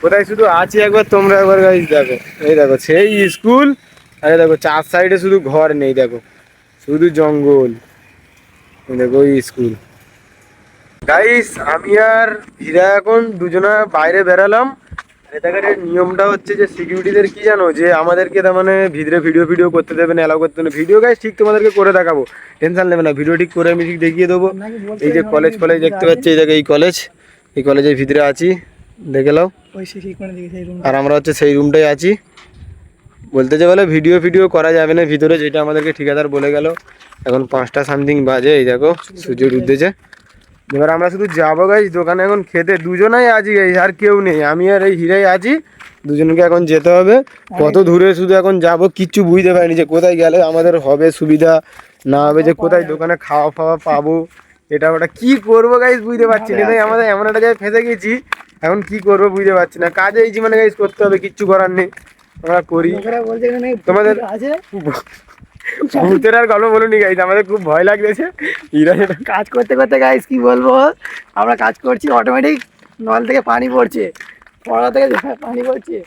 কোথায় শুধু আছি একবার তোমরা একবার গাইস দেখো। এই দেখো সেই স্কুল, আরে দেখো চার সাইডে শুধু ঘর নেই, দেখো শুধু জঙ্গল। এই দেখো ওই স্কুল। গাইস আমি আর হীরা এখন দুজনা বাইরে বেরালাম। এটাকার নিয়মটা হচ্ছে যে সিকিউরিটিদের কি জানো, যে আমাদেরকে তার মানে ভিতরে ভিডিও ভিডিও করতে দেবে না, এলাও করতে দেবে না। ভিডিও গাইস ঠিক তোমাদেরকে করে দেখাবো, টেনশন নেবে না, ভিডিও ঠিক করে আমি ঠিক দেখিয়ে দেবো। এই যে কলেজ ফলেজ দেখতে পাচ্ছি, এই দেখো এই কলেজ, এই কলেজের ভিতরে আছি, দেখে নাও। আর আমরা হচ্ছে সেই রুমটাই আছি। বলতে যে বলে ভিডিও ভিডিও করা যাবে না ভিতরে, যেটা আমাদেরকে ঠিকাদার বলে গেল। এখন 5টা সামথিং বাজে, এই দেখো সূর্য উঠতেছে। এবার আমরা শুধু যাবো গাইস দোকানে এখন খেতে, দুজনাই আছি গাইস, আর কেউ নেই, আমি আর এই হীরাই আছি। দুজনকে এখন যেতে হবে। কত দূরে শুধু এখন যাব, কিচ্ছু বুঝতে পারিনি যে কোথায় গেলে আমাদের হবে সুবিধা না হবে, যে কোথায় দোকানে খাওয়া ফাওয়া পাবো, এটা ওটা কি করবো গাইস বুঝতে পারছি না। তাই আমাদের এমন একটা জায়গায় ফেঁসে গেছি, এখন কি করবো বুঝতে পারছি না। কাজে এই মানে গাইস করতে হবে, কিচ্ছু করার নেই, আমরা করি। তোমাদের ভূতের আর গল্প বলুনি গাইস, আমাদের খুব ভয় লাগতেছে। কাজ করতে করতে গাইস কি বলবো, আমরা কাজ করছি, অটোমেটিক নল থেকে পানি পড়ছে, পড়া থেকে পানি পড়ছে,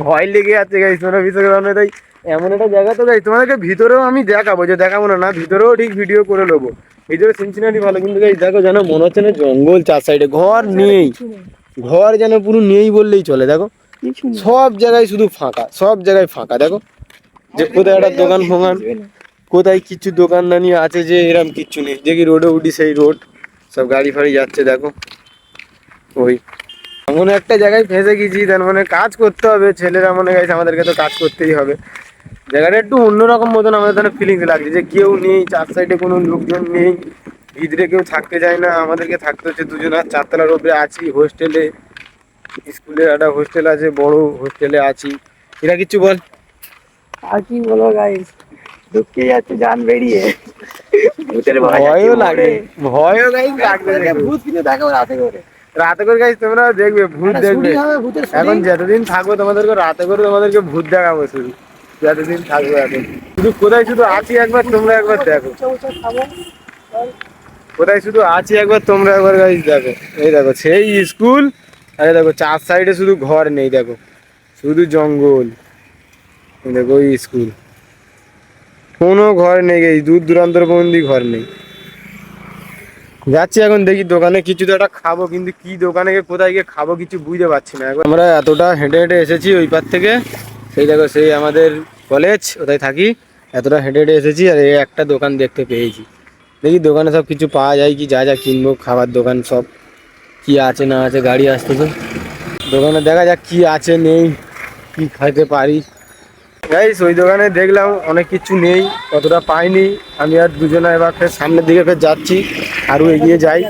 ভয় লেগে যাচ্ছে গাইস, তোমরা বিশ্বাস করো না। তাই এমন একটা জায়গা তো গাইস তোমাদেরকে ভিতরেও আমি দেখাবো, যে দেখাবো না না, ভিতরেও ঠিক ভিডিও করে নেবো। ভিতরে সিনসিনারি ভালো, কিন্তু গাইস দেখো যেন মনে হচ্ছে না জঙ্গল, চার সাইডে ঘর নেই, ঘর যেন পুরো নেই বললেই চলে। দেখো সব জায়গায় শুধু ফাঁকা, সব জায়গায় ফাঁকা। দেখো যে কোথায় একটা দোকান ফোকান, কোথায় কিছু দোকানদানি আছে যে এরকম কিচ্ছু নেই। যে কি রোডে উঠি সেই রোড, সব গাড়ি ফাড়ি যাচ্ছে দেখো। ওই এমন একটা জায়গায় ফেঁসে গেছি, তার মানে কাজ করতে হবে, ছেলেরা মনে গেছে আমাদেরকে তো কাজ করতেই হবে। জায়গাটা একটু অন্যরকম মতন আমাদের তাহলে ফিলিংস লাগছে, যে কেউ নেই, চার সাইডে কোনো লোকজন নেই, ভিতরে কেউ থাকতে চায় না, আমাদেরকে থাকতে হচ্ছে দুজন। আর 4তলার উপরে আছি হোস্টেলে, স্কুলে একটা হোস্টেল আছে, বড় হোস্টেলে আছি। এরা কিচ্ছু বল। আর কি বলো গাইস, ঢুকে যাচ্ছে জান বেরিয়ে, ভূতের ভয়ও লাগে, ভয়ও গাইস লাগবে। ভূত কিন্তু দেখো রাতে করে, রাতে করে গাইস তোমরা দেখবে ভূত দেখবে। এখন যতদিন থাকবো তোমাদেরকে রাতে করে তোমাদেরকে ভূত দেখাবো শুধু, যতদিন থাকবো। এখন শুধু কোথায় শুধু আছি একবার তোমরা একবার দেখো, কোথায় শুধু আছি একবার তোমরা একবার গাইস দেখো। এই দেখো সেই স্কুল, আরে দেখো চার সাইডে শুধু ঘর নেই, দেখো শুধু জঙ্গল। এই দেখো ওই স্কুল, কোনো ঘর নেই গাইস, দূর দূরান্তর পর্যন্ত ঘর নেই। যাচ্ছি এখন দেখি দোকানে কিছু তো একটা খাবো, কিন্তু কি দোকানে গিয়ে কোথায় গিয়ে খাবো কিছু বুঝতে পারছি না। এখন আমরা এতটা হেঁটে হেঁটে এসেছি ওই পার থেকে, সেই দেখো সেই আমাদের কলেজ, ওটাই থাকি। এতটা হেঁটে হেঁটে এসেছি আর এই একটা দোকান দেখতে পেয়েছি। দেখি দোকানে সব কিছু পাওয়া যায় কি, যা যা কিনবো খাবার দোকান সব কি আছে না আছে। গাড়ি আসতেছে, দোকানে দেখা যাক কি আছে নেই, কি খাইতে পারি। গাইস ওই দোকানে দেখলাম অনেক কিছু নেই, অতটা পাইনি। আমি আর দুজনে এবার ফের সামনের দিকে ফের যাচ্ছি, আরও এগিয়ে যাই,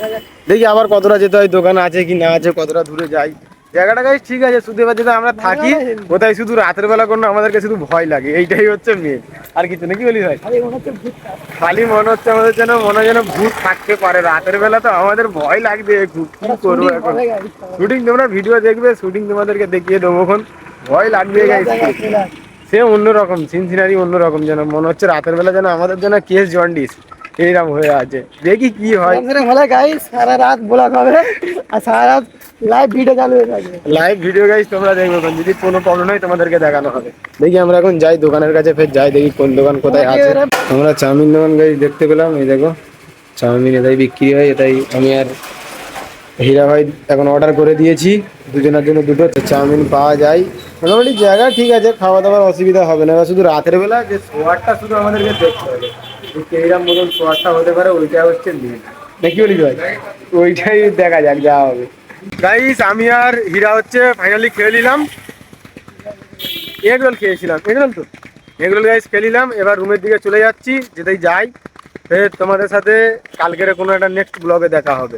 দেখি আবার কতটা যেতে হয়, দোকান আছে কি না আছে, কতটা দূরে যাই। জায়গাটা গাইস ঠিক আছে, শুধু এবার যেটা আমরা থাকি কোথায় শুধু রাতের বেলা কোনো আমাদেরকে শুধু ভয় লাগে, এইটাই হচ্ছে মেন, আর কিছু নাকি বলি ভাই। খালি মনে হচ্ছে আমাদের যেন ভূত থাকতে পারে রাতের বেলা, তো আমাদের ভয় লাগবে খুব। কি করবো এখন, শুটিং তোমরা ভিডিও দেখবে, শুটিং তোমাদেরকে দেখিয়ে দেবো, এখন ভয় লাগবে গাইস। সে অন্যরকম সিনসিনারি, অন্যরকম যেন মনে হচ্ছে রাতের বেলা যেন আমাদের জন্য কেস জন্ডিস এইরকম হয়ে আছে। দেখি কি হয়। গাইস সারা রাত ব্লগ হবে আর সারা রাত লাইভ ভিডিও চালু হয়ে থাকবে, লাইভ ভিডিও গাইস তোমরা দেখবে, যদি কোনো প্রবলেম হয় তোমাদেরকে দেখানো হবে। দেখি আমরা এখন যাই দোকানের কাছে, ফের যাই দেখি কোন দোকান কোথায় আছে। আমরা চাউমিন দোকান গাইস দেখতে পেলাম, এই দেখো চাউমিন এটাই বিক্রি হয়। এটাই আমি আর হীরা ভাই এখন অর্ডার করে দিয়েছি, দুজনের জন্য দুটো চাউমিন পাওয়া যায়। মোটামুটি জায়গা ঠিক আছে, খাওয়া দাওয়ার অসুবিধা হবে না। শুধু রাতের বেলা যে সোয়ারটা শুধু আমাদেরকে দেখতে হবে, এইরকম মতন সোয়ারটা হতে পারে, ওইটা হচ্ছে মেন নাকি বলি ভাই, ওইটাই দেখা যাক যা হবে। গাইস আমি আর হীরা হচ্ছে ফাইনালি খেয়ে নিলাম, এগ রোল খেয়েছিলাম, এগ রোল তো এগ রোল গাইস খেয়ে নিলাম। এবার রুমের দিকে চলে যাচ্ছি, যেতেই যাই ফের তোমাদের সাথে কালকের কোনো একটা নেক্সট ব্লগে দেখা হবে।